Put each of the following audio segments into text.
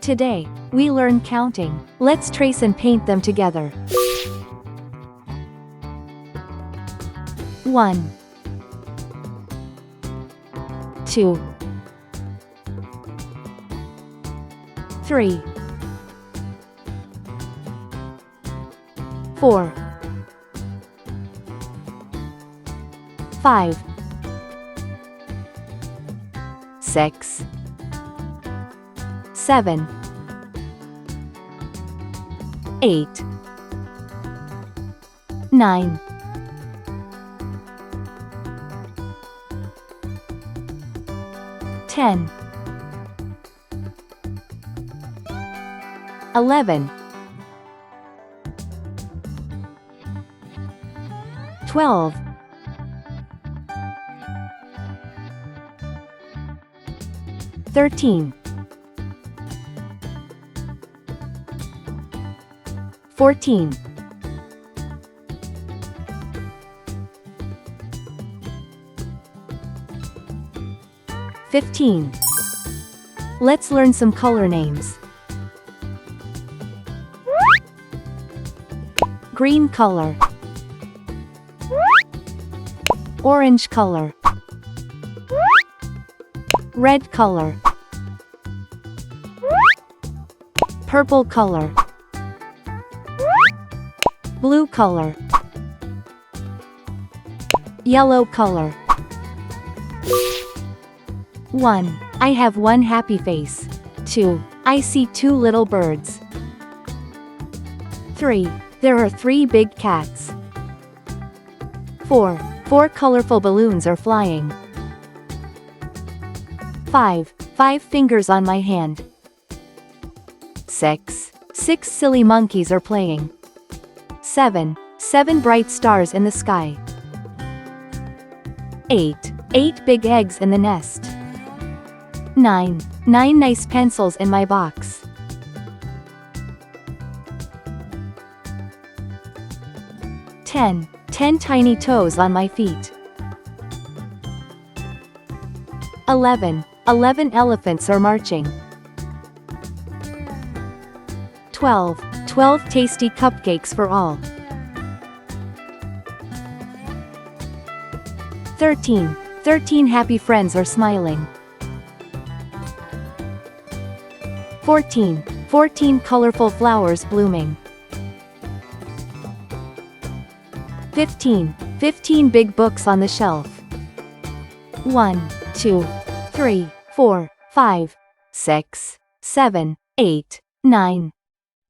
Today, we learn counting. Let's trace and paint them together. 1 2 3 4 5 6 7 8 9 10 11 12 13 14 15. Let's learn some color names. Green color, orange color, red color, purple color, blue color, yellow color. 1. I have one happy face. 2. I see two little birds. 3. There are 3 big cats. 4. 4 colorful balloons are flying. 5. 5 fingers on my hand. 6. 6 silly monkeys are playing. 7. 7 bright stars in the sky. 8. 8 big eggs in the nest. 9. 9 nice pencils in my box. 10. 10 tiny toes on my feet. 11. 11 elephants are marching. 12. 12 tasty cupcakes for all. 13. 13 happy friends are smiling. 14. 14 colorful flowers blooming. 15. 15 big books on the shelf. 1, 2, 3, 4, 5, 6, 7, 8, 9,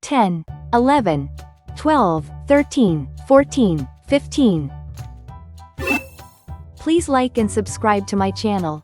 10, 11, 12, 13, 14, 15. Please like and subscribe to my channel.